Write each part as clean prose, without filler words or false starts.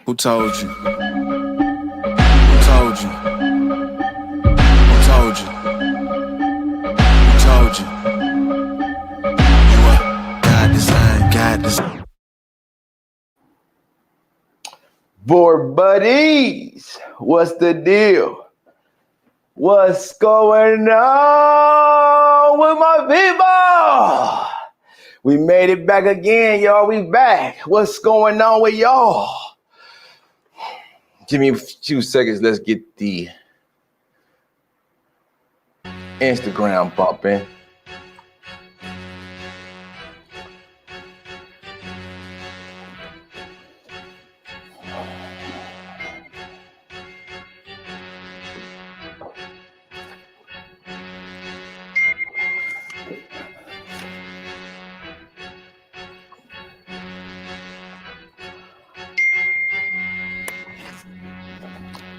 Who told you? Who told you? Who told you? Who told you? You what? God design. Boerboel, what's the deal? What's going on with my people? We made it back again, y'all. We back. What's going on with y'all? Give me a few seconds. Let's get the Instagram bumping.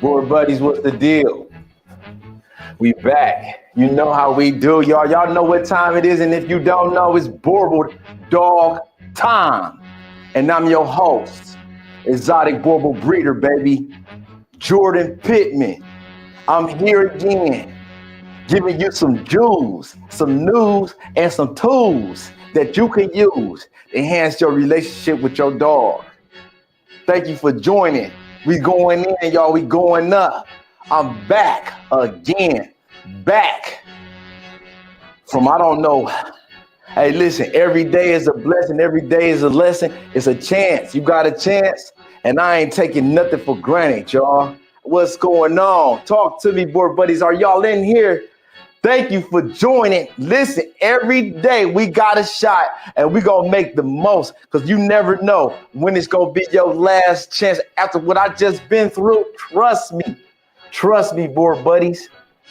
Board buddies, what's the deal? We back. You know how we do, y'all. Y'all know what time it is, and if you don't know, it's Boerboel dog time. And I'm your host, exotic Boerboel breeder, baby, Jordan Pittman. I'm here again, giving you some jewels, some news, and some tools that you can use to enhance your relationship with your dog. Thank you for joining. We going in, y'all. We going up. I'm back again. Back from I don't know. Hey, listen, every day is a blessing. Every day is a lesson. It's a chance. You got a chance, and I ain't taking nothing for granted, y'all. What's going on? Talk to me, board buddies. Are y'all in here? Thank you for joining. Listen, every day we got a shot and we gonna make the most, because you never know when it's gonna be your last chance after what I just been through. Trust me, board buddies.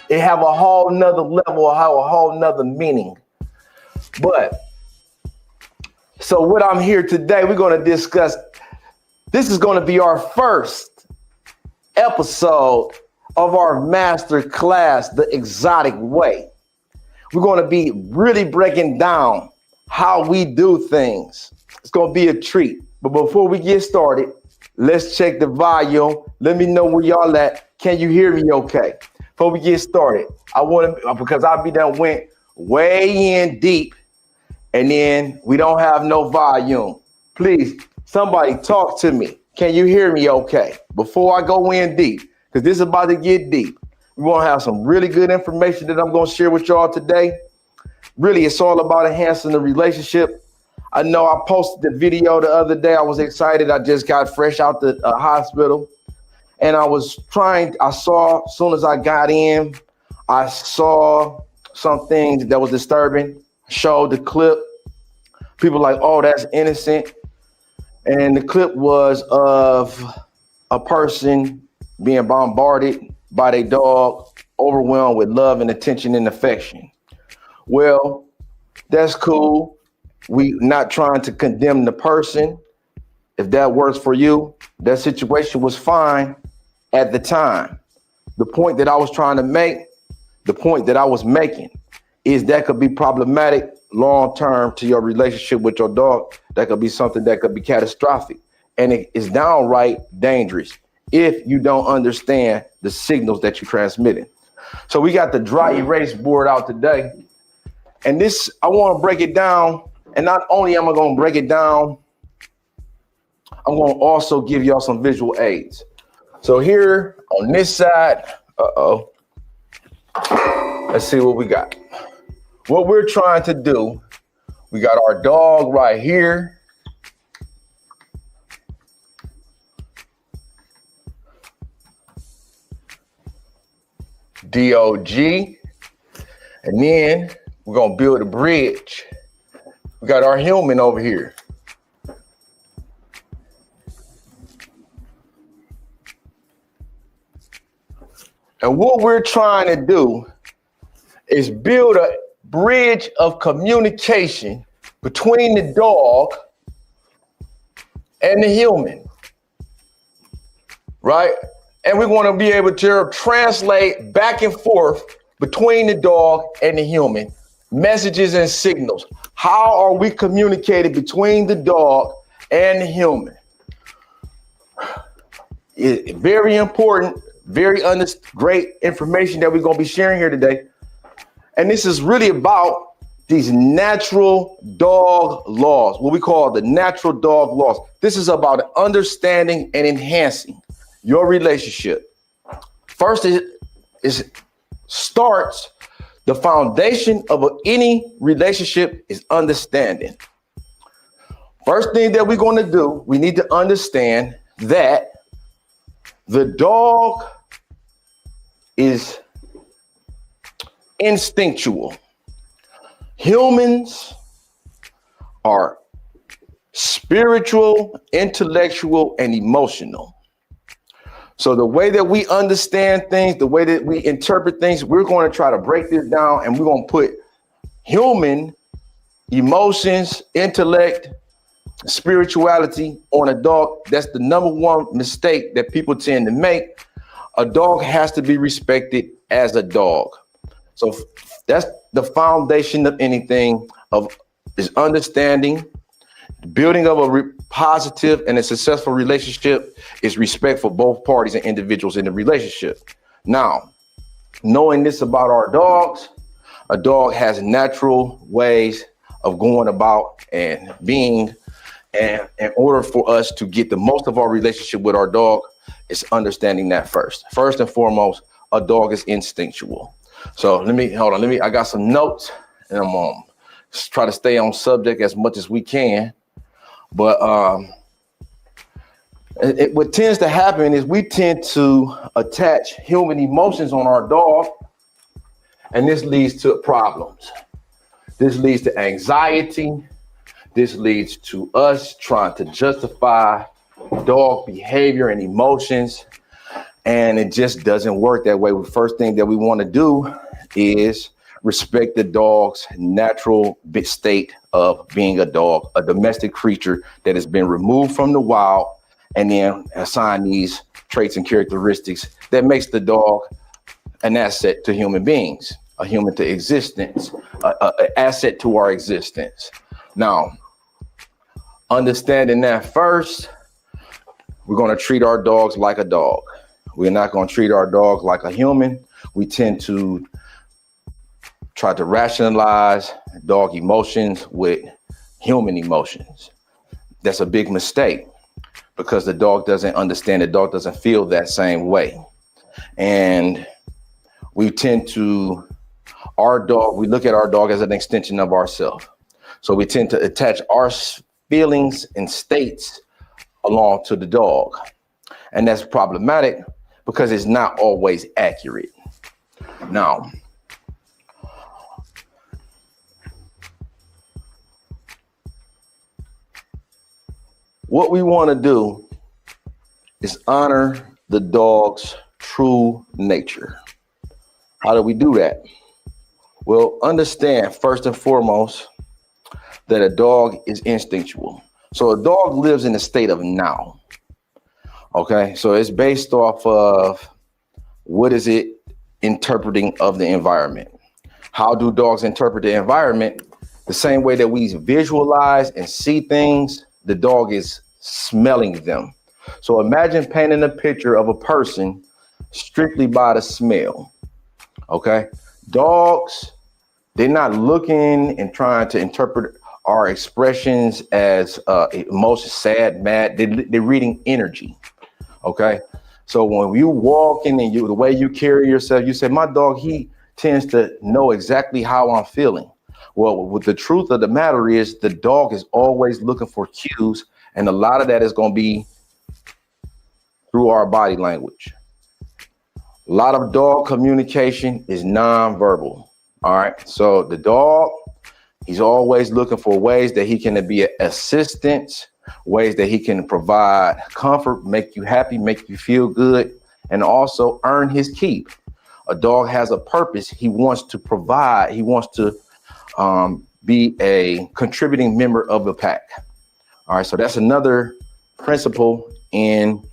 It have a whole nother level, have a whole nother meaning. But so what I'm here today, we're gonna discuss, this is gonna be our first episode of our master class, The Exotic Way. We're going to be really breaking down how we do things. It's going to be a treat. But before we get started, let's check the volume. Let me know where y'all at. Can you hear me okay? Before we get started, I want to, because I be done went way in deep and then we don't have no volume. Please, somebody talk to me. Can you hear me okay? Before I go in deep, because this is about to get deep. We're going to have some really good information that I'm going to share with y'all today. Really, it's all about enhancing the relationship. I know I posted the video the other day. I was excited. I just got fresh out the hospital. And I saw, as soon as I got in, I saw some things that was disturbing. Showed the clip. People like, oh, that's innocent. And the clip was of a person being bombarded by their dog, overwhelmed with love and attention and affection. Well, that's cool. We not trying to condemn the person. If that works for you, that situation was fine at the time. The point that I was trying to make, the point that I was making, is that could be problematic long-term to your relationship with your dog. That could be something that could be catastrophic. And it is downright dangerous if you don't understand the signals that you're transmitting. So we got the dry erase board out today. And this, I want to break it down. And not only am I going to break it down, I'm going to also give y'all some visual aids. So here on this side, let's see what we got. What we're trying to do, we got our dog right here. DOG, and then we're gonna build a bridge. We got our human over here. And what we're trying to do is build a bridge of communication between the dog and the human, right? And we want to be able to translate back and forth between the dog and the human, messages and signals. How are we communicating between the dog and the human? very important, great information that we're going to be sharing here today. And this is really about these natural dog laws, what we call the natural dog laws. This is about understanding and enhancing your relationship. First, it starts the foundation of any relationship is understanding. First thing that we're going to do, we need to understand that the dog is instinctual. Humans are spiritual, intellectual, and emotional. So the way that we understand things, the way that we interpret things, we're going to try to break this down, and we're going to put human emotions, intellect, spirituality on a dog. That's the number one mistake that people tend to make. A dog has to be respected as a dog. So that's the foundation of anything, is understanding. The building of a positive and a successful relationship is respect for both parties and individuals in the relationship. Now, knowing this about our dogs, a dog has natural ways of going about and being. And in order for us to get the most of our relationship with our dog, it's understanding that first. First and foremost, a dog is instinctual. So I got some notes, and I'm going to try to stay on subject as much as we can. But what tends to happen is we tend to attach human emotions on our dog, and this leads to problems. This leads to anxiety. This leads to us trying to justify dog behavior and emotions, and it just doesn't work that way. The first thing that we want to do is respect the dog's natural state of being a dog, a domestic creature that has been removed from the wild, and then assign these traits and characteristics that makes the dog an asset to human beings, a human to existence, an asset to our existence. Now, understanding that first, we're going to treat our dogs like a dog. We're not going to treat our dogs like a human. We tend to try to rationalize dog emotions with human emotions. That's a big mistake because the dog doesn't understand. The dog doesn't feel that same way. And we tend to, we look at our dog as an extension of ourselves. So we tend to attach our feelings and states along to the dog. And that's problematic because it's not always accurate. Now, what we want to do is honor the dog's true nature. How do we do that? Well, understand first and foremost that a dog is instinctual. So a dog lives in a state of now. Okay, so it's based off of what is it interpreting of the environment. How do dogs interpret the environment? The same way that we visualize and see things, the dog is smelling them. So imagine painting a picture of a person strictly by the smell. Okay, dogs, they're not looking and trying to interpret our expressions as emotion, sad, mad. They're reading energy. Okay, so when you walk in and the way you carry yourself, you say, my dog, he tends to know exactly how I'm feeling. Well, with the truth of the matter is the dog is always looking for cues, and a lot of that is going to be through our body language. A lot of dog communication is nonverbal. All right, so the dog, he's always looking for ways that he can be an assistant, ways that he can provide comfort, make you happy, make you feel good, and also earn his keep. A dog has a purpose. He wants to provide. He wants to be a contributing member of the pack. All right, so that's another principle in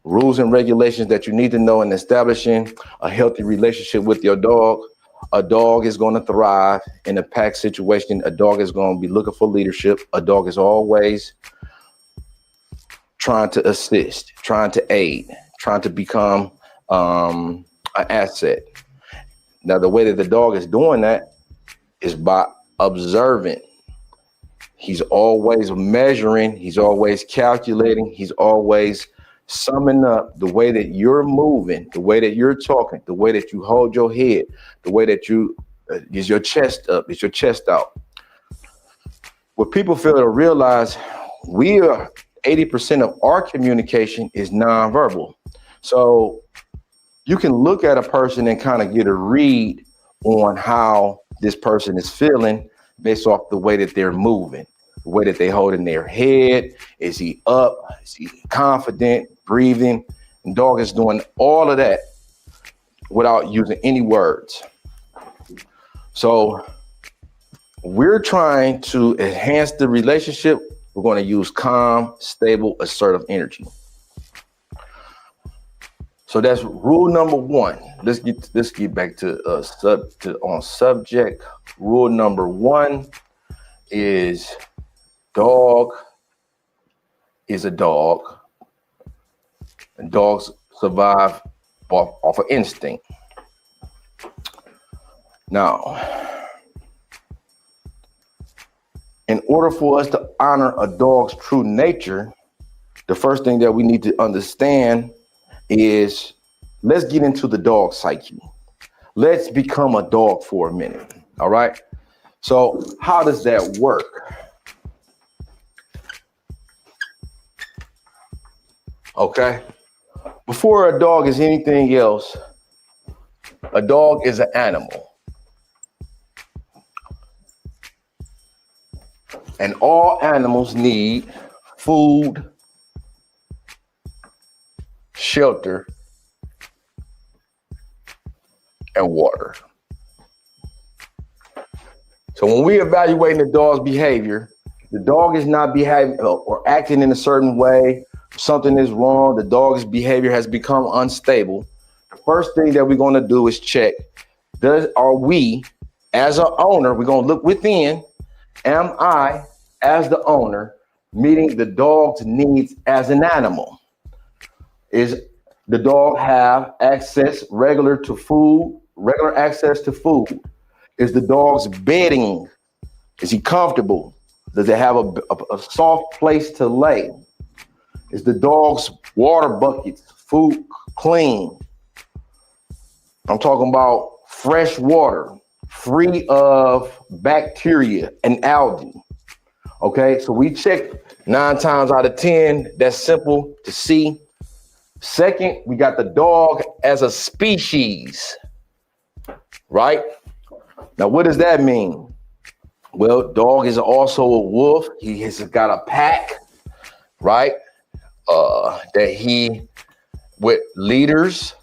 rules and regulations that you need to know in establishing a healthy relationship with your dog. A dog is going to thrive in a pack situation. A dog is going to be looking for leadership. A dog is always trying to assist, trying to aid, trying to become an asset. Now, the way that the dog is doing that is by observing. He's always measuring, he's always calculating, he's always summing up the way that you're moving, the way that you're talking, the way that you hold your head, the way that you is your chest up, is your chest out. What people fail to realize, we are 80% of our communication is nonverbal. So you can look at a person and kind of get a read on how this person is feeling based off the way that they're moving, the way that they holding their head. Is he up? Is he confident, breathing? And dog is doing all of that without using any words. So we're trying to enhance the relationship. We're going to use calm, stable, assertive energy. So that's rule number one. Let's get back to on subject. Rule number one is dog is a dog, and dogs survive off of instinct. Now, in order for us to honor a dog's true nature, the first thing that we need to understand is, let's get into the dog psyche. Let's become a dog for a minute. All right. So how does that work? Okay. Before a dog is anything else, a dog is an animal. And all animals need food, shelter, and water. So when we evaluating the dog's behavior, the dog is not behaving or acting in a certain way, something is wrong, the dog's behavior has become unstable. The first thing that we're going to do is check, are we, as an owner, we're going to look within, am I, as the owner, meeting the dog's needs as an animal? Is the dog have regular access to food? Is the dog's bedding, is he comfortable? Does it have a soft place to lay? Is the dog's water buckets, food clean? I'm talking about fresh water, free of bacteria and algae. Okay, so we check 9 times out of 10. That's simple to see. Second, we got the dog as a species, right? Now, what does that mean? Well, dog is also a wolf. He has got a pack, right? That he with leaders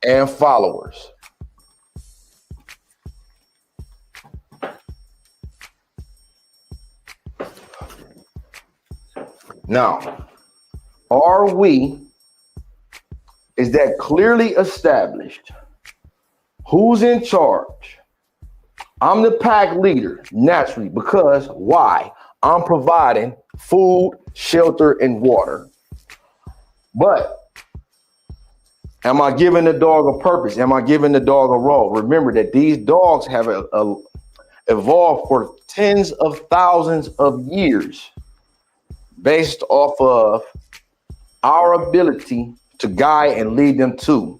and followers. Now, is that clearly established? Who's in charge? I'm the pack leader, naturally, because why? I'm providing food, shelter, and water. But am I giving the dog a purpose? Am I giving the dog a role? Remember that these dogs have evolved for tens of thousands of years based off of our ability to guide and lead them to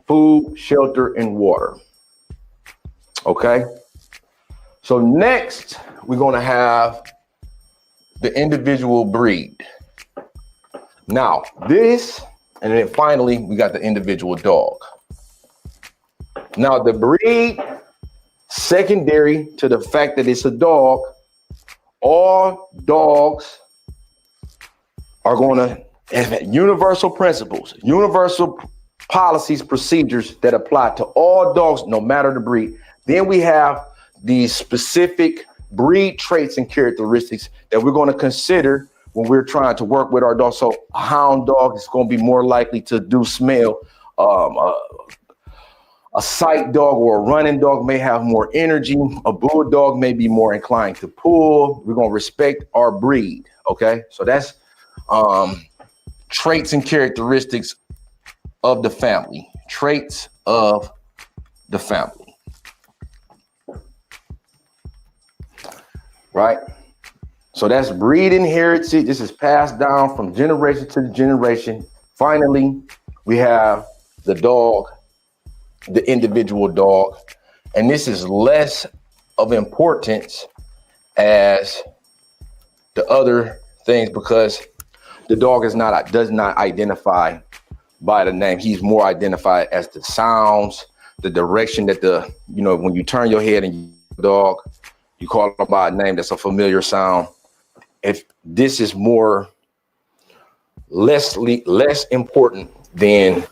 food, shelter, and water. Okay. So next, we're going to have the individual breed. Now, and then finally, we got the individual dog. Now, the breed, secondary to the fact that it's a dog, all dogs are going to have universal principles, universal policies, procedures that apply to all dogs, no matter the breed. Then we have these specific breed traits and characteristics that we're going to consider when we're trying to work with our dog. So a hound dog is going to be more likely to do smell A sight dog or a running dog may have more energy. A bulldog may be more inclined to pull. We're going to respect our breed. Okay. So that's traits and characteristics of the family. Traits of the family. Right. So that's breed inherited. This is passed down from generation to generation. Finally, we have the dog, the individual dog. And this is less of importance as the other things because the dog does not identify by the name. He's more identified as the sounds, the direction that when you turn your head and you dog, you call him by a name that's a familiar sound. If this is less important than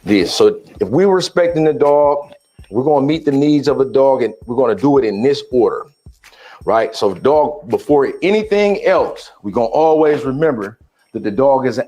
this. So if we're respecting the dog, we're going to meet the needs of a dog and we're going to do it in this order, right? So dog, before anything else, we're going to always remember that the dog is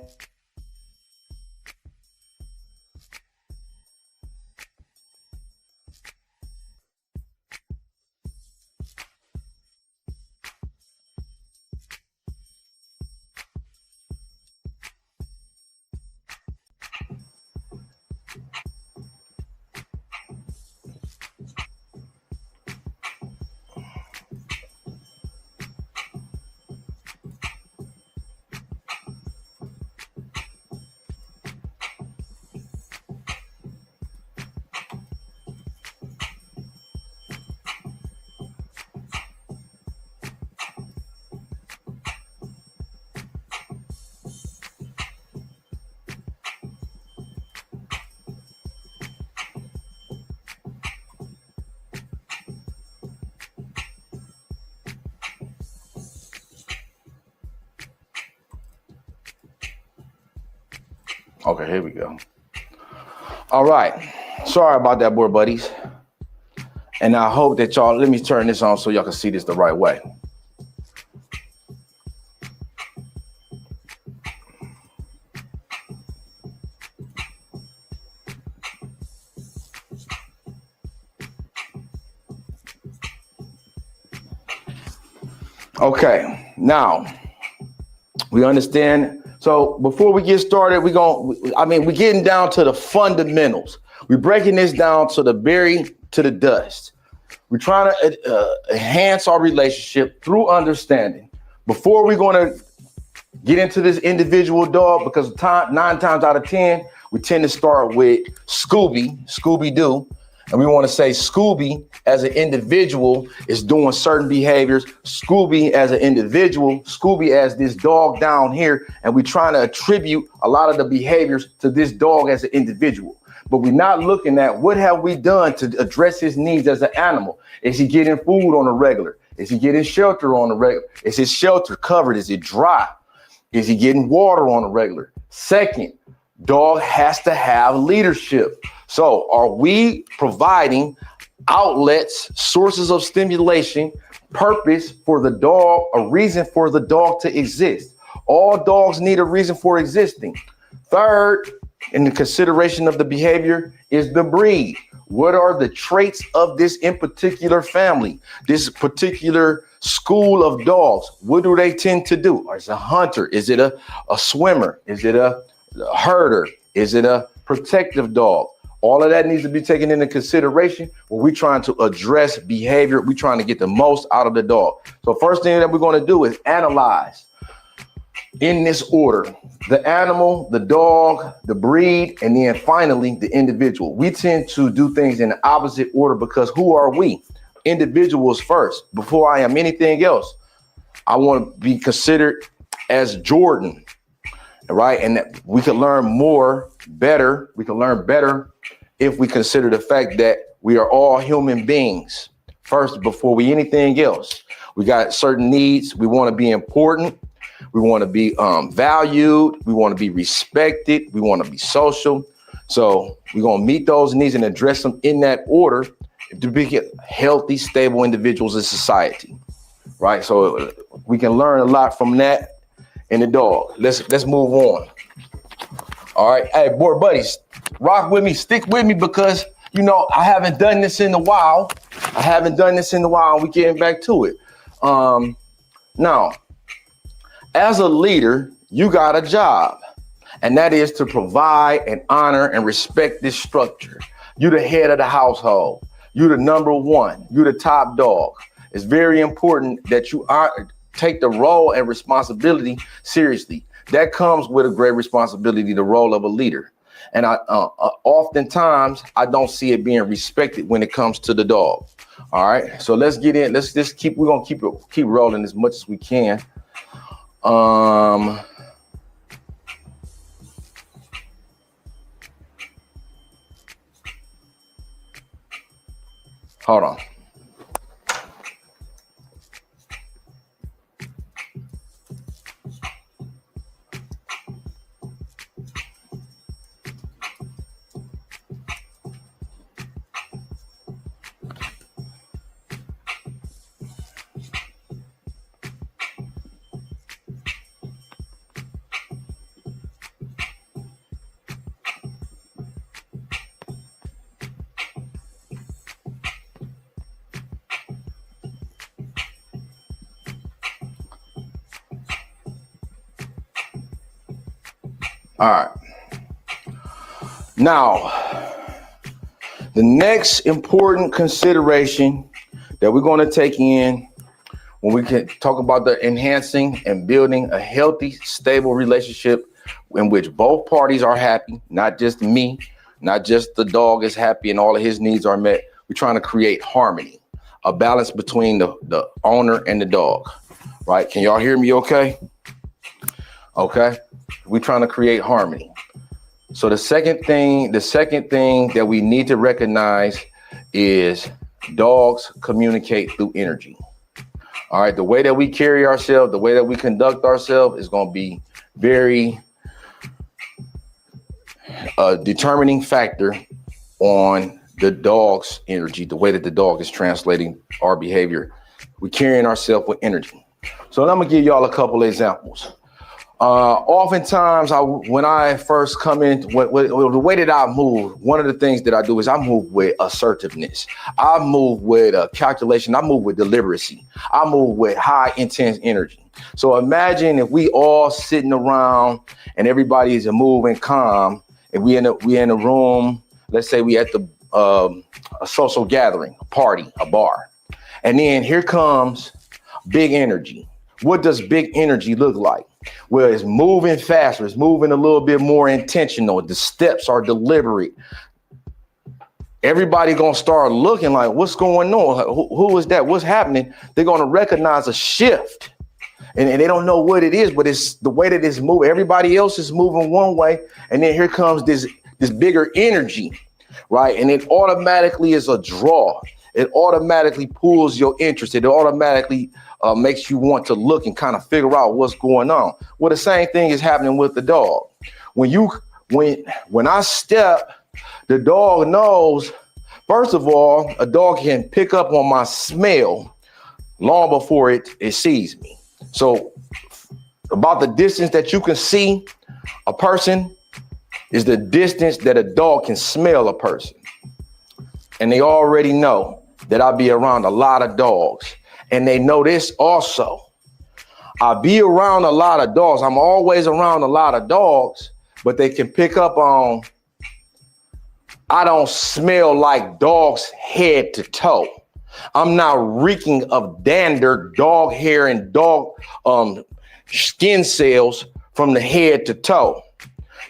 okay, here we go. All right. Sorry about that, boy buddies. And I hope that y'all, let me turn this on so y'all can see this the right way. Okay, now we understand. So before we get started, we're getting down to the fundamentals. We're breaking this down to the dust. We're trying to enhance our relationship through understanding. Before we're going to get into this individual dog, because 9 times out of 10, we tend to start with Scooby-Doo. And we want to say Scooby as an individual is doing certain behaviors. Scooby as an individual, Scooby as this dog down here. And we're trying to attribute a lot of the behaviors to this dog as an individual. But we're not looking at what have we done to address his needs as an animal. Is he getting food on a regular? Is he getting shelter on a regular? Is his shelter covered? Is it dry? Is he getting water on a regular? Second, dog has to have leadership. So are we providing outlets, sources of stimulation, purpose for the dog, a reason for the dog to exist? All dogs need a reason for existing. Third, in the consideration of the behavior is the breed. What are the traits of this in particular family, this particular school of dogs? What do they tend to do? Is it a hunter? Is it a swimmer? Is it a herder? Is it a protective dog? All of that needs to be taken into consideration when we're trying to address behavior. We're trying to get the most out of the dog. So first thing that we're going to do is analyze in this order: the animal, the dog, the breed, and then finally the individual. We tend to do things in the opposite order because who are we? Individuals first. Before I am anything else, I want to be considered as Jordan, right? And that we can learn better. We can learn better if we consider the fact that we are all human beings first before we anything else. We got certain needs. We want to be important. We want to be valued. We want to be respected. We want to be social. So we're going to meet those needs and address them in that order to be healthy, stable individuals in society, right? So we can learn a lot from that in the dog. Let's move on. All right. Hey, boy buddies, rock with me, stick with me, because you know, I haven't done this in a while. And we're getting back to it. Now, as a leader, you got a job, and that is to provide and honor and respect this structure. You're the head of the household. You're the number one. You're the top dog. It's very important that you take the role and responsibility seriously. That comes with a great responsibility, the role of a leader. And oftentimes I don't see it being respected when it comes to the dog. All right, so let's get in. Let's just we're gonna keep rolling as much as we can. Hold on. All right. Now, the next important consideration that we're going to take in when we can talk about the enhancing and building a healthy, stable relationship in which both parties are happy, not just me, not just the dog is happy and all of his needs are met. We're trying to create harmony, a balance between the owner and the dog, right? Can y'all hear me okay? Okay. We're trying to create harmony. So the second thing that we need to recognize is dogs communicate through energy. All right. The way that we carry ourselves, the way that we conduct ourselves is going to be very determining factor on the dog's energy, the way that the dog is translating our behavior. We're carrying ourselves with energy. So I'm going to give y'all a couple of examples. Oftentimes, when I first come in, the way that I move, one of the things that I do is I move with assertiveness. I move with calculation. I move with deliberacy. I move with high intense energy. So imagine if we all sitting around and everybody is moving calm, and we in a room. Let's say we at a social gathering, a party, a bar, and then here comes big energy. What does big energy look like? Well, it's moving faster. It's moving a little bit more intentional. The steps are deliberate. Everybody gonna start looking like, what's going on? Like, who is that? What's happening? They're gonna recognize a shift, and they don't know what it is, but it's the way that it's moving. Everybody else is moving one way, and then here comes this bigger energy, right? And it automatically is a draw. It automatically pulls your interest. It automatically makes you want to look and kind of figure out what's going on. Well, the same thing is happening with the dog. When I step, the dog knows, first of all, a dog can pick up on my smell long before it sees me. So about the distance that you can see a person is the distance that a dog can smell a person. And they already know that I be around a lot of dogs. And they know this also. I be around a lot of dogs. I'm always around a lot of dogs, but they can pick up on, I don't smell like dogs head to toe. I'm not reeking of dander, dog hair, and dog skin cells from the head to toe.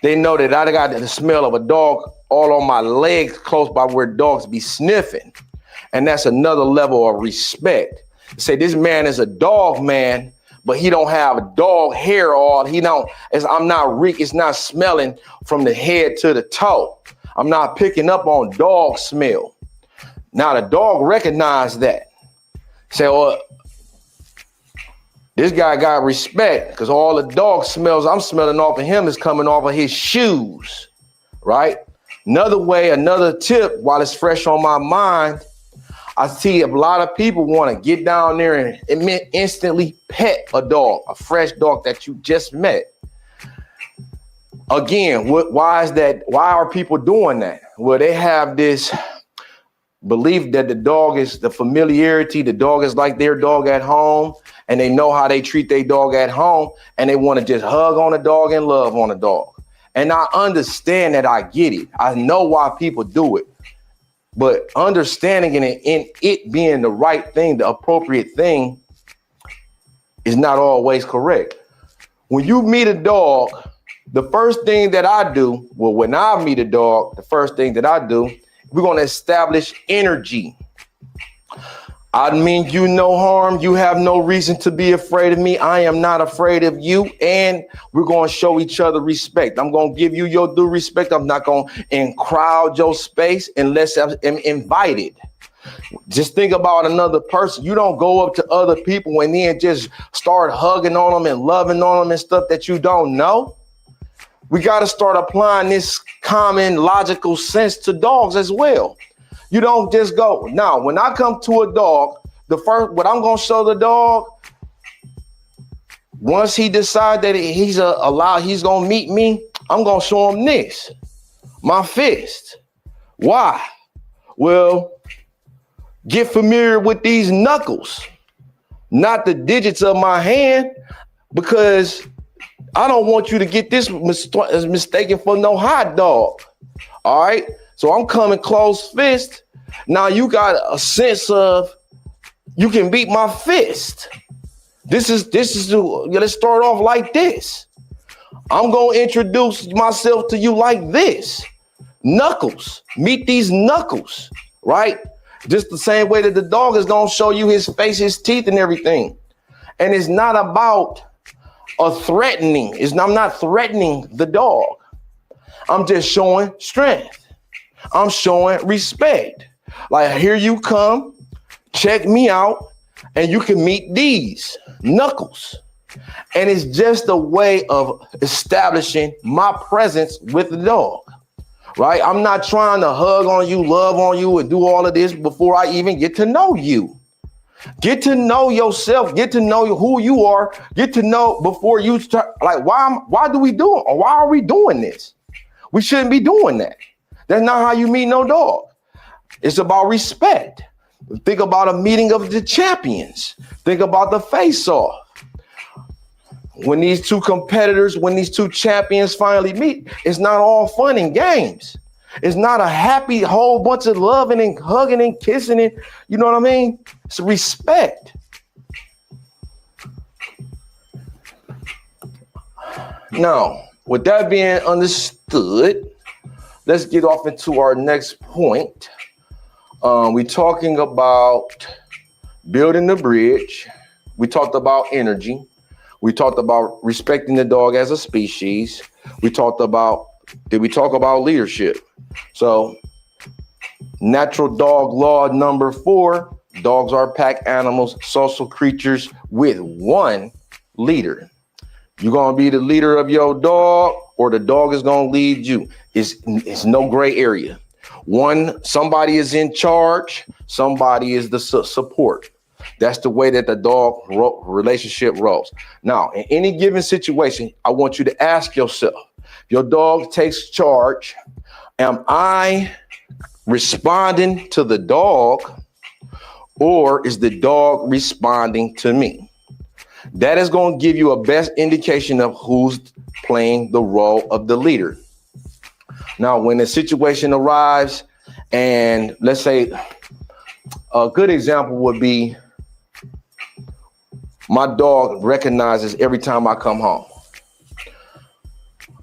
They know that I got the smell of a dog all on my legs, close by where dogs be sniffing. And that's another level of respect. Say this man is a dog man, but he don't have dog hair all. It's not smelling from the head to the toe. I'm not picking up on dog smell. Now the dog recognized that. Say, well, this guy got respect because all the dog smells I'm smelling off of him is coming off of his shoes, right? Another tip while it's fresh on my mind, I see a lot of people want to get down there and instantly pet a dog, a fresh dog that you just met. Again, why is that? Why are people doing that? Well, they have this belief that the dog is the familiarity. The dog is like their dog at home, and they know how they treat their dog at home, and they want to just hug on the dog and love on the dog. And I understand that. I get it. I know why people do it. But understanding it and it being the right thing, the appropriate thing, is not always correct. When you meet a dog, the first thing that I do, well, when I meet a dog, the first thing that I do, we're going to establish energy. I mean you no harm. You have no reason to be afraid of me. I am not afraid of you. And we're going to show each other respect. I'm going to give you your due respect. I'm not going to crowd your space unless I'm invited. Just think about another person. You don't go up to other people and then just start hugging on them and loving on them and stuff that you don't know. We got to start applying this common logical sense to dogs as well. You don't just go. Now, when I come to a dog, what I'm going to show the dog, once he decides that he's going to meet me, I'm going to show him this, my fist. Why? Well, get familiar with these knuckles, not the digits of my hand, because I don't want you to get this mistaken for no hot dog. All right. So I'm coming close fist. Now you got a sense of you can beat my fist. Let's start off like this. I'm going to introduce myself to you like this. Knuckles. Meet these knuckles. Right. Just the same way that the dog is going to show you his face, his teeth and everything. And it's not about threatening. I'm not threatening the dog. I'm just showing strength. I'm showing respect. Like, here you come, check me out, and you can meet these knuckles. And it's just a way of establishing my presence with the dog, right? I'm not trying to hug on you, love on you, and do all of this before I even get to know you. Get to know yourself. Get to know who you are. Get to know before you start. Like, why do we do it? Or why are we doing this? We shouldn't be doing that. That's not how you meet no dog. It's about respect. Think about a meeting of the champions. Think about the face-off. When these two champions finally meet, it's not all fun and games. It's not a happy whole bunch of loving and hugging and kissing and you know what I mean? It's respect. Now, with that being understood, let's get off into our next point. We're talking about building the bridge. We talked about energy. We talked about respecting the dog as a species. Did we talk about leadership? So, natural dog law number 4, dogs are pack animals, social creatures with one leader. You're going to be the leader of your dog or the dog is going to lead you. It's no gray area. Somebody is in charge, somebody is the support. That's the way that the dog relationship rolls. Now, in any given situation, I want you to ask yourself, your dog takes charge. Am I responding to the dog or is the dog responding to me? That is going to give you a best indication of who's playing the role of the leader. Now, when a situation arrives and let's say a good example would be my dog recognizes every time I come home.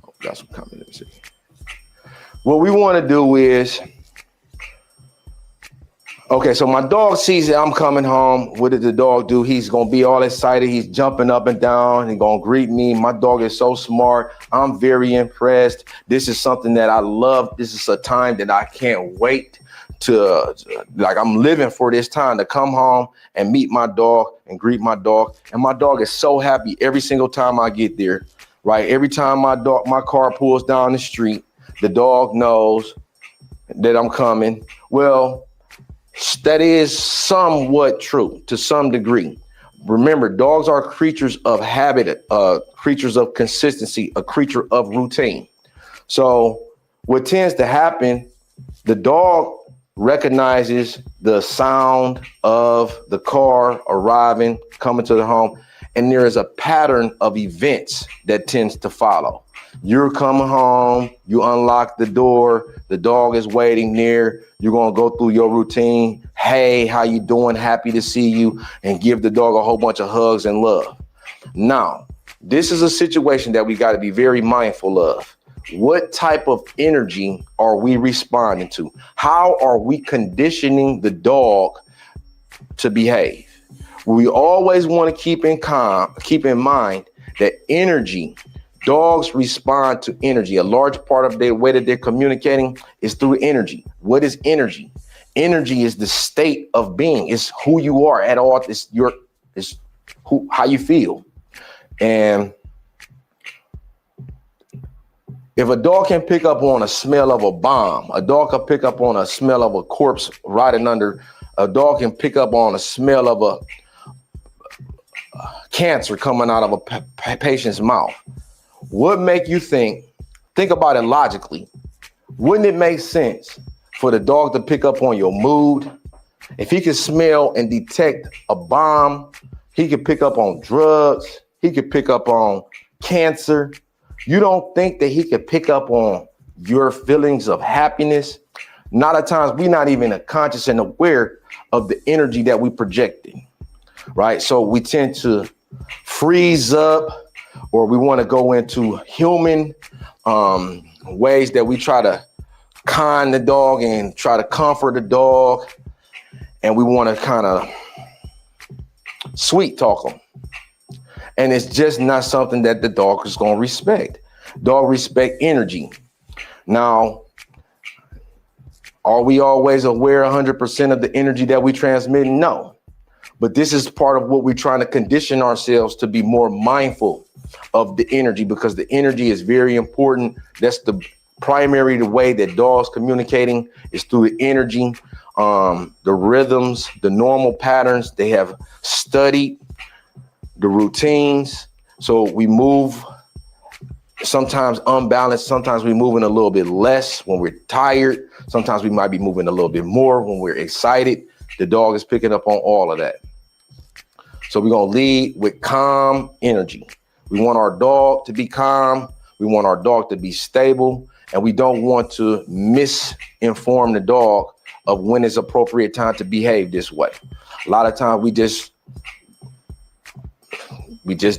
Oh, got some comments. What we want to do is, okay, so my dog sees that I'm coming home. What did the dog do? He's going to be all excited. He's jumping up and down. He's going to greet me. My dog is so smart. I'm very impressed. This is something that I love. This is a time that I can't wait I'm living for this time to come home and meet my dog and greet my dog. And my dog is so happy every single time I get there, right? Every time my car pulls down the street, the dog knows that I'm coming. Well, that is somewhat true to some degree. Remember, dogs are creatures of habit, creatures of consistency, a creature of routine. So what tends to happen, the dog recognizes the sound of the car arriving, coming to the home, and there is a pattern of events that tends to follow. You're coming home, you unlock the door, the dog is waiting there, you're gonna go through your routine. Hey, how you doing? Happy to see you, and give the dog a whole bunch of hugs and love. Now, this is a situation that we gotta be very mindful of. What type of energy are we responding to? How are we conditioning the dog to behave? We always want to keep in mind that energy, dogs respond to energy. A large part of the way that they're communicating is through energy. What is energy? Energy is the state of being. It's who you are at all. It's how you feel. And if a dog can pick up on a smell of a bomb, a dog can pick up on a smell of a corpse rotting under, a dog can pick up on a smell of a cancer coming out of a patient's mouth. What make you think about it logically? Wouldn't it make sense for the dog to pick up on your mood? If he could smell and detect a bomb, he could pick up on drugs, he could pick up on cancer. You don't think that he could pick up on your feelings of happiness? Not at times, we're not even conscious and aware of the energy that we projecting, right? So we tend to freeze up, or we want to go into human ways that we try to con the dog and try to comfort the dog. And we want to kind of sweet talk them. And it's just not something that the dog is going to respect. Dog respect energy. Now, are we always aware 100% of the energy that we transmit? No. But this is part of what we're trying to condition ourselves to be more mindful of the energy, because the energy is very important. That's the primary way that dogs communicating is through the energy, the rhythms, the normal patterns. They have studied the routines. So we move sometimes unbalanced. Sometimes we're moving a little bit less when we're tired. Sometimes we might be moving a little bit more when we're excited. The dog is picking up on all of that. So we're going to lead with calm energy. We want our dog to be calm. We want our dog to be stable. And we don't want to misinform the dog of when it's appropriate time to behave this way. A lot of times we just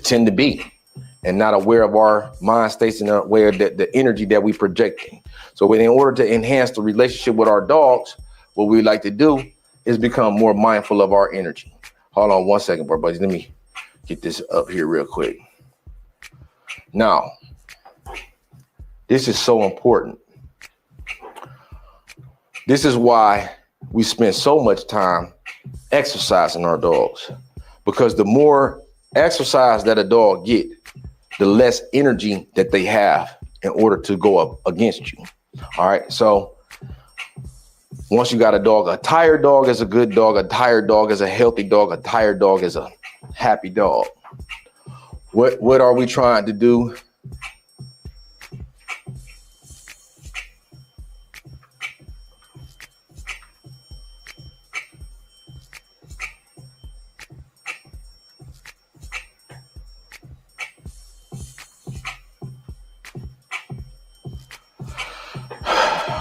tend to be and not aware of our mind states and aware of the energy that we projecting. So in order to enhance the relationship with our dogs, what we like to do is become more mindful of our energy. Hold on one second, bro, buddies. Let me get this up here real quick. Now, this is so important. This is why we spend so much time exercising our dogs, because the more exercise that a dog get, the less energy that they have in order to go up against you. All right. So once you got a dog, a tired dog is a good dog. A tired dog is a healthy dog. A tired dog is a happy dog. What are we trying to do?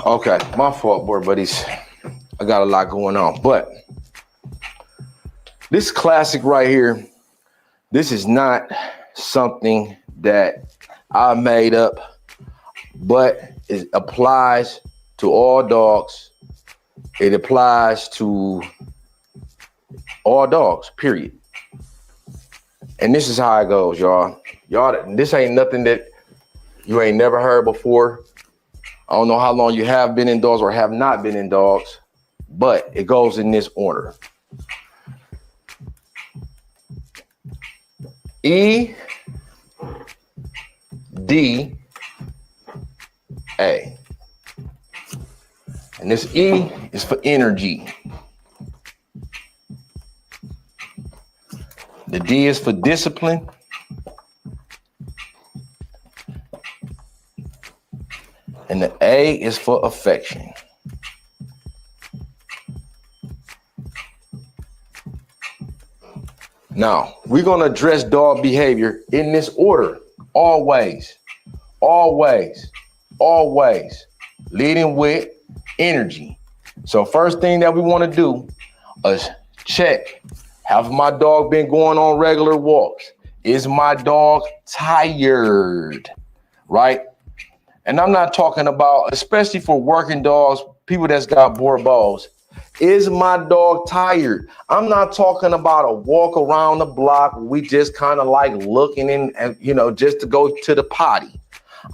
Okay, my fault, boy, buddies. I got a lot going on, but this classic right here, this is not something that I made up, but it applies to all dogs. It applies to all dogs, period. And this is how it goes, y'all. Y'all, this ain't nothing that you ain't never heard before. I don't know how long you have been in dogs or have not been in dogs, but it goes in this order. E, D, A. And this E is for energy. The D is for discipline. And the A is for affection. Now, we're going to address dog behavior in this order. Always, always, always. Leading with energy. So first thing that we want to do is check. Have my dog been going on regular walks? Is my dog tired? Right? And I'm not talking about, especially for working dogs, people that's got Boerboels. Is my dog tired? I'm not talking about a walk around the block. We just kind of like looking in and, just to go to the potty.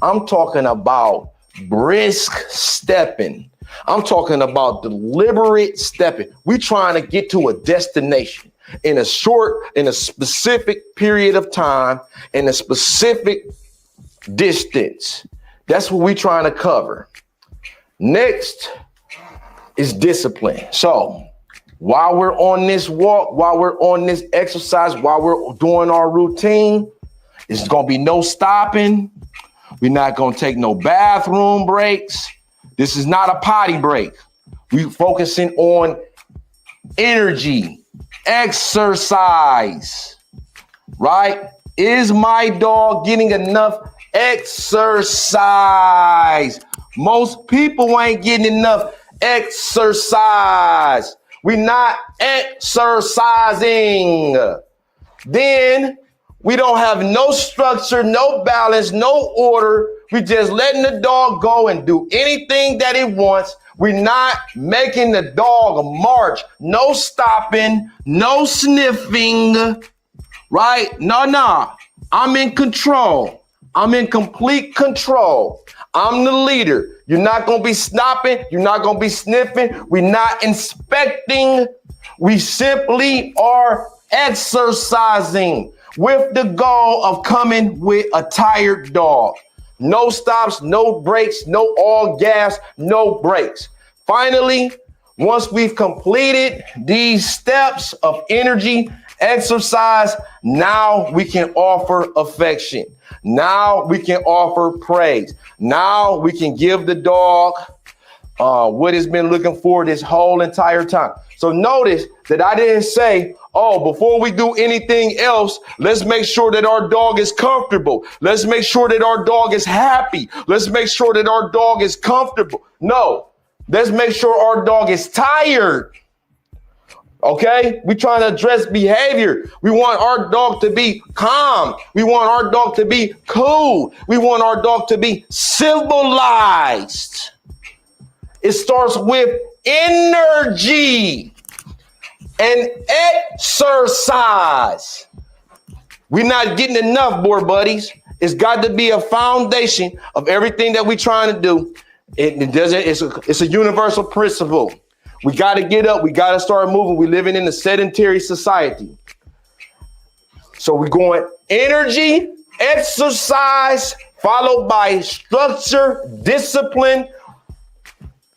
I'm talking about brisk stepping. I'm talking about deliberate stepping. We're trying to get to a destination in a specific period of time, in a specific distance. That's what we're trying to cover. Next is discipline. So while we're on this walk, while we're on this exercise, while we're doing our routine, it's going to be no stopping. We're not going to take no bathroom breaks. This is not a potty break. We're focusing on energy, exercise, right? Is my dog getting enough exercise? Most people ain't getting enough exercise. We're not exercising. Then we don't have no structure, no balance, no order. We're just letting the dog go and do anything that it wants. We're not making the dog march. No stopping, no sniffing, right? No. I'm in control. I'm in complete control. I'm the leader. You're not going to be stopping. You're not going to be sniffing. We're not inspecting. We simply are exercising with the goal of coming with a tired dog. No stops, no breaks, no all gas, no breaks. Finally, once we've completed these steps of energy, exercise, now we can offer affection. Now we can offer praise. Now we can give the dog what it's been looking for this whole entire time. So notice that I didn't say, before we do anything else, let's make sure that our dog is comfortable. Let's make sure that our dog is happy. Let's make sure that our dog is comfortable. No, let's make sure our dog is tired. Okay, we're trying to address behavior. We want our dog to be calm. We want our dog to be cool. We want our dog to be civilized. It starts with energy and exercise. We're not getting enough, boy buddies. It's got to be a foundation of everything that we're trying to do. It's a universal principle. We got to get up. We got to start moving. We're living in a sedentary society. So we're going energy, exercise, followed by structure, discipline.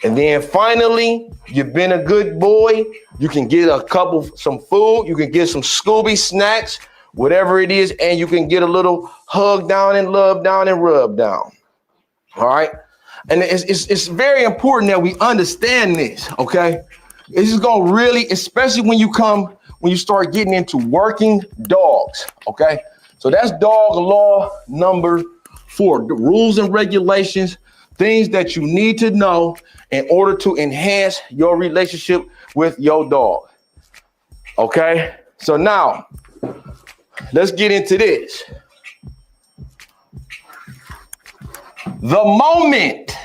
And then finally, you've been a good boy. You can get some food. You can get some Scooby snacks, whatever it is. And you can get a little hug down and love down and rub down. All right. And it's very important that we understand this, okay? This is going to really, especially when you start getting into working dogs, okay? So that's dog law number 4, the rules and regulations, things that you need to know in order to enhance your relationship with your dog, okay? So now, let's get into this. The moment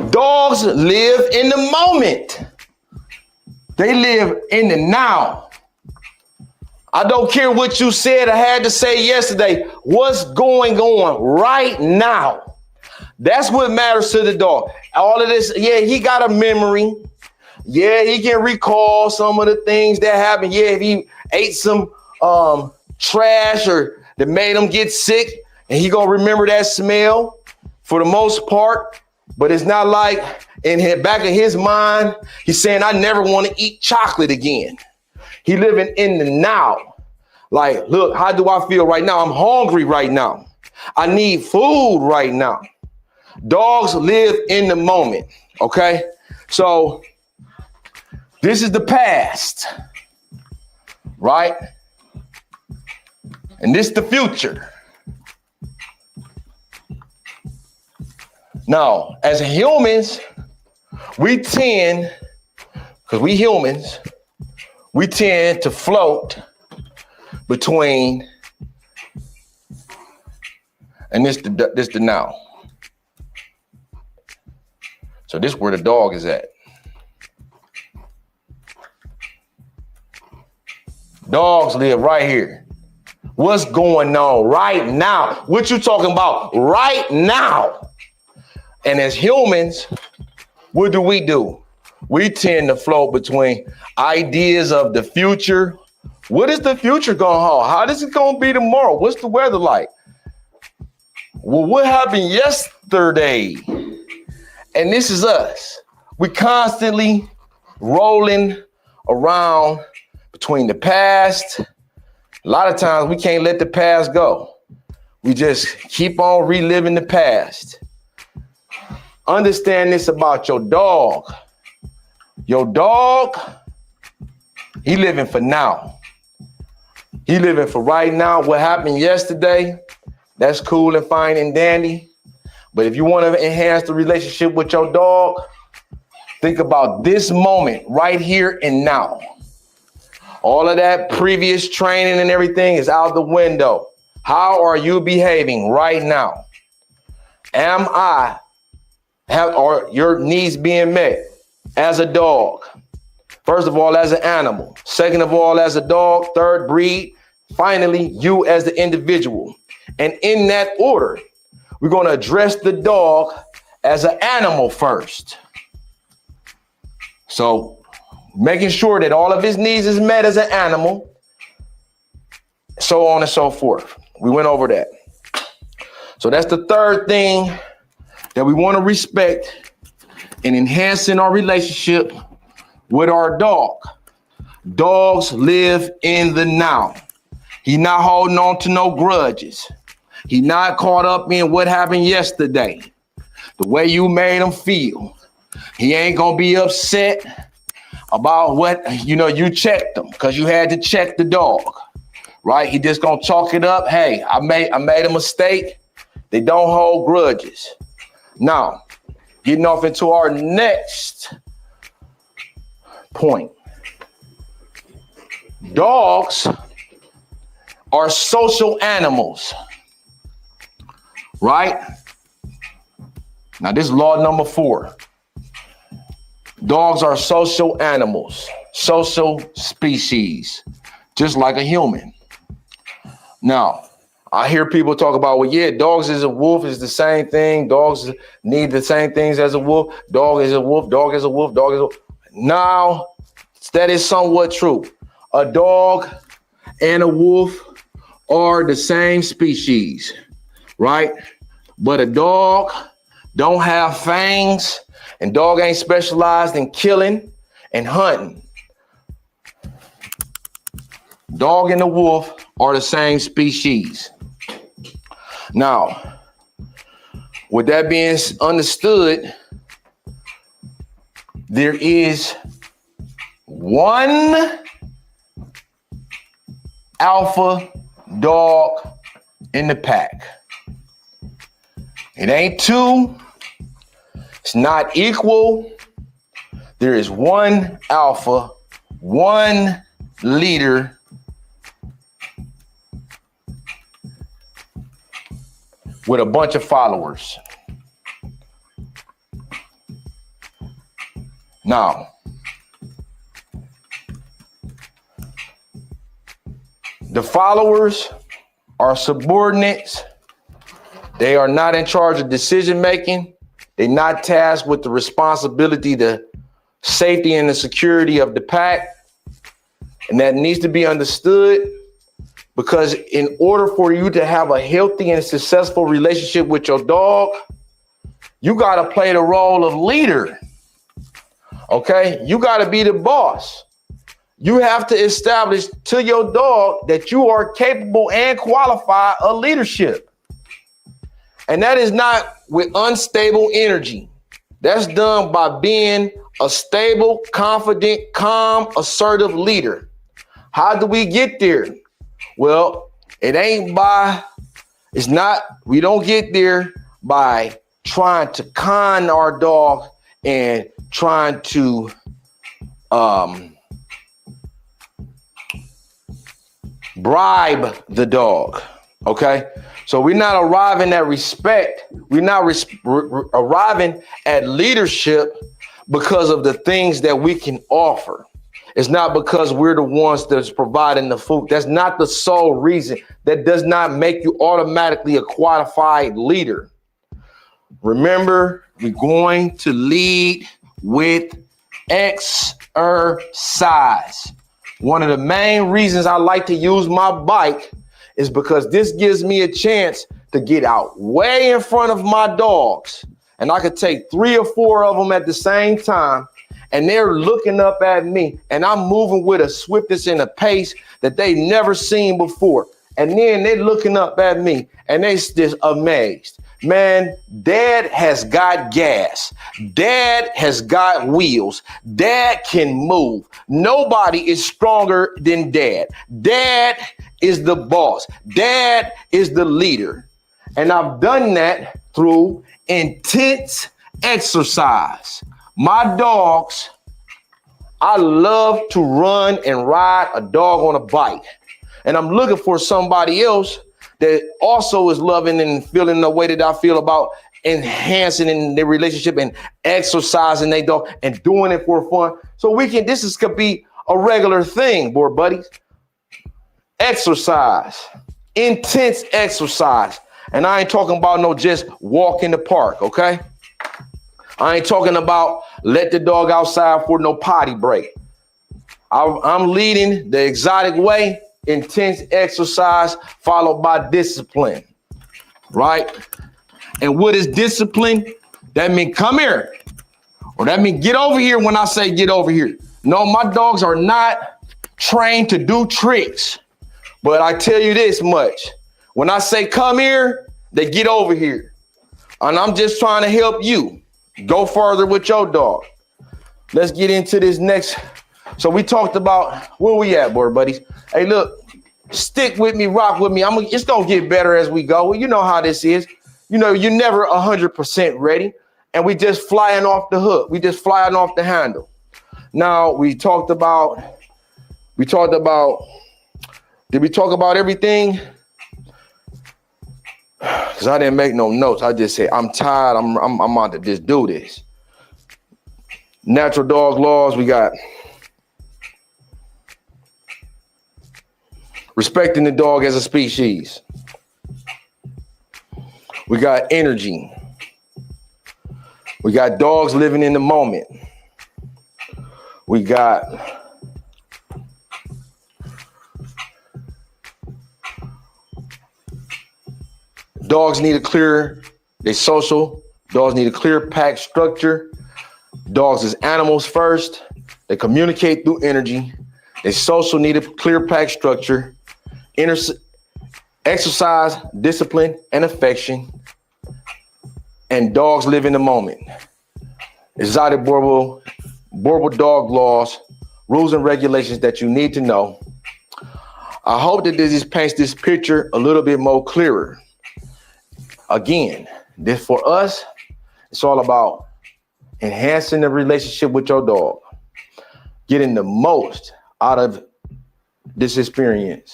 dogs live in the moment. They live in the now. I don't care what you said or had to say yesterday. What's going on right now? That's what matters to the dog. All of this, yeah, he got a memory. Yeah, he can recall some of the things that happened. Yeah, if he ate some trash or that made him get sick, and he gonna remember that smell for the most part. But it's not like in the back of his mind, he's saying, I never want to eat chocolate again. He living in the now. Like, look, how do I feel right now? I'm hungry right now. I need food right now. Dogs live in the moment, okay? So this is the past, right? And this is the future. Now, as humans, we tend, because we humans, we tend to float between, and this the now. So this is where the dog is at. Dogs live right here. What's going on right now? What you talking about right now? And as humans, what do? We tend to float between ideas of the future. What is the future going to hold? How is it going to be tomorrow? What's the weather like? Well, what happened yesterday? And this is us. We constantly rolling around between the past. A lot of times we can't let the past go. We just keep on reliving the past. Understand this about your dog. Your dog, he living for now. He living for right now. What happened yesterday, that's cool and fine and dandy. But if you want to enhance the relationship with your dog, think about this moment right here and now. All of that previous training and everything is out the window. How are you behaving right now? Are your needs being met as a dog? First of all, as an animal. Second of all, as a dog. Third, breed. Finally, you as the individual. And in that order, we're going to address the dog as an animal first. So making sure that all of his needs is met as an animal, so on and so forth. We went over that. So that's the third thing that we want to respect in enhancing our relationship with our dog. Dogs live in the now. He's not holding on to no grudges. He's not caught up in what happened yesterday, the way you made him feel. He ain't gonna be upset about what, you checked him because you had to check the dog, right? He just gonna chalk it up. Hey, I made a mistake. They don't hold grudges. Now, getting off into our next point. Dogs are social animals, right? Now, this is law number 4. Dogs are social animals, social species, just like a human. Now, I hear people talk about, well, yeah, dogs is a wolf is the same thing. Dogs need the same things as a wolf. Dog is a wolf. Dog is a wolf. Dog is a wolf. Now, that is somewhat true. A dog and a wolf are the same species, right? But a dog don't have fangs, and dog ain't specialized in killing and hunting. Dog and the wolf are the same species. Now, with that being understood, there is one alpha dog in the pack. It ain't 2. It's not equal. There is one alpha, one leader, with a bunch of followers. Now, the followers are subordinates. They are not in charge of decision making. They're not tasked with the responsibility, the safety and the security of the pack. And that needs to be understood, because in order for you to have a healthy and successful relationship with your dog, you got to play the role of leader. Okay? You got to be the boss. You have to establish to your dog that you are capable and qualified of leadership. And that is not with unstable energy. That's done by being a stable, confident, calm, assertive leader. How do we get there? Well, we don't get there by trying to con our dog and trying to bribe the dog. Okay. So we're not arriving at respect. We're not arriving at leadership because of the things that we can offer. It's not because we're the ones that's providing the food. That's not the sole reason. That does not make you automatically a qualified leader. Remember, we're going to lead with exercise. One of the main reasons I like to use my bike is because this gives me a chance to get out way in front of my dogs. And I could take 3 or 4 of them at the same time. And they're looking up at me. And I'm moving with a swiftness and a pace that they never seen before. And then they're looking up at me and they just amazed. Man, Dad has got gas. Dad has got wheels. Dad can move. Nobody is stronger than Dad. Dad is the boss. Dad is the leader. And I've done that through intense exercise. My dogs, I love to run and ride a dog on a bike. And I'm looking for somebody else that also is loving and feeling the way that I feel about enhancing in their relationship and exercising their dog and doing it for fun. So could be a regular thing, board buddies. Exercise, intense exercise. And I ain't talking about no just walk in the park, okay? I ain't talking about let the dog outside for no potty break. I'm leading the exotic way, intense exercise followed by discipline, right? And what is discipline? That means come here, or that means get over here when I say get over here. No, my dogs are not trained to do tricks, but I tell you this much. When I say come here, they get over here. And I'm just trying to help you go further with your dog. Let's get into this next. So we talked about where we at, board buddies. Hey, look, stick with me, rock with me. It's going to get better as we go. You know how this is. You know, you're never 100% ready. And we just flying off the hook. We just flying off the handle. Now, did we talk about everything? Because I didn't make no notes. I just said, I'm tired. I'm about to just do this. Natural dog laws. We got respecting the dog as a species. We got energy. We got dogs living in the moment. We got dogs need a clear, they social. Dogs need a clear pack structure. Dogs is animals first. They communicate through energy. They social need a clear pack structure. Exercise, discipline, and affection. And dogs live in the moment. Exotic Boerboel dog laws, rules and regulations that you need to know. I hope that this paints this picture a little bit more clearer. Again, this for us, it's all about enhancing the relationship with your dog, getting the most out of this experience.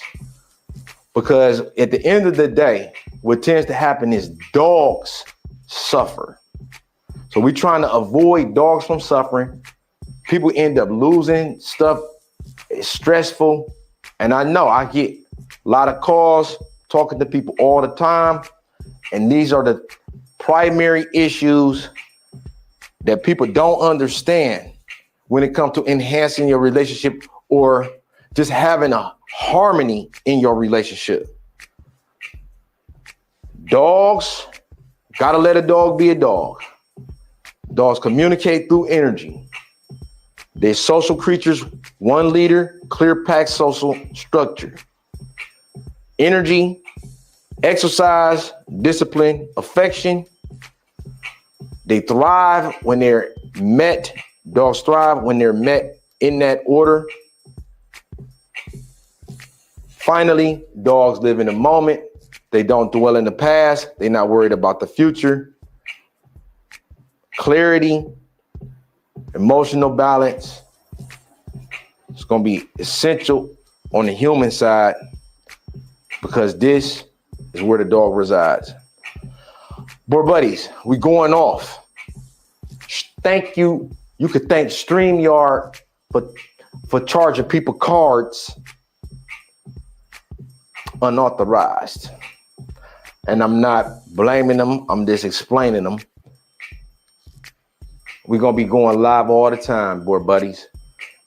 Because at the end of the day, what tends to happen is dogs suffer. So we're trying to avoid dogs from suffering. People end up losing stuff. It's stressful. And I know I get a lot of calls talking to people all the time. And these are the primary issues that people don't understand when it comes to enhancing your relationship or just having a harmony in your relationship. Dogs, gotta let a dog be a dog. Dogs communicate through energy. They're social creatures, one leader, clear pack social structure. Energy, exercise, discipline, affection. They thrive when they're met. Dogs thrive when they're met in that order. Finally, dogs live in the moment. They don't dwell in the past. They're not worried about the future. Clarity, emotional balance. It's going to be essential on the human side because this is where the dog resides. Boy, buddies, we going off. Thank you. You could thank StreamYard for charging people cards unauthorized. And I'm not blaming them. I'm just explaining them. We're going to be going live all the time, boy, buddies.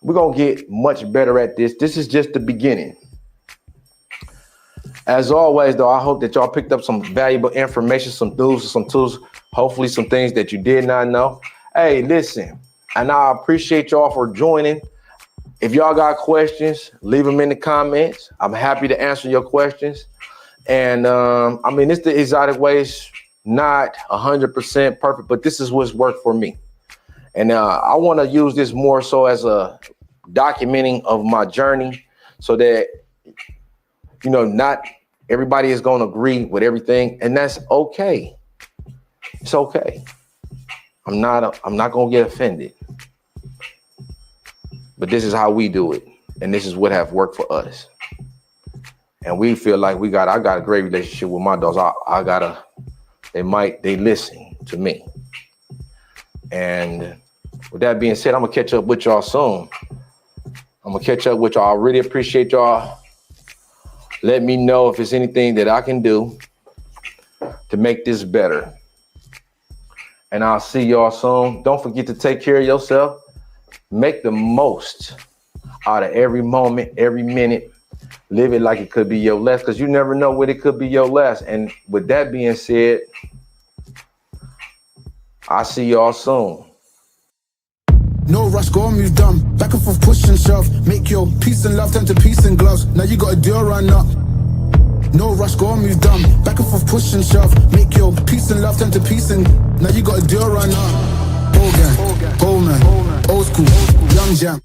We're going to get much better at this. This is just the beginning. As always, though, I hope that y'all picked up some valuable information, some news, some tools, hopefully some things that you did not know. Hey, listen, and I appreciate y'all for joining. If y'all got questions, leave them in the comments. I'm happy to answer your questions. And I mean, it's the exotic ways, not 100% perfect, but this is what's worked for me. And I want to use this more so as a documenting of my journey so that, you know, not everybody is going to agree with everything. And that's okay. It's okay. I'm not going to get offended. But this is how we do it. And this is what have worked for us. And we feel like I got a great relationship with my dogs. They listen to me. And with that being said, I'm going to catch up with y'all soon. I'm going to catch up with y'all. I really appreciate y'all. Let me know if there's anything that I can do to make this better. And I'll see y'all soon. Don't forget to take care of yourself. Make the most out of every moment, every minute. Live it like it could be your last, because you never know when it could be your last. And with that being said, I'll see y'all soon. No rush, go on, move dumb. Back and forth, push and shove. Make your peace and love turn to peace and gloves. Now you got a deal run up. No rush, go on, move dumb. Back and forth, push and shove. Make your peace and love turn to peace and now you got a deal run up. Old gang, old man, old school, young jam.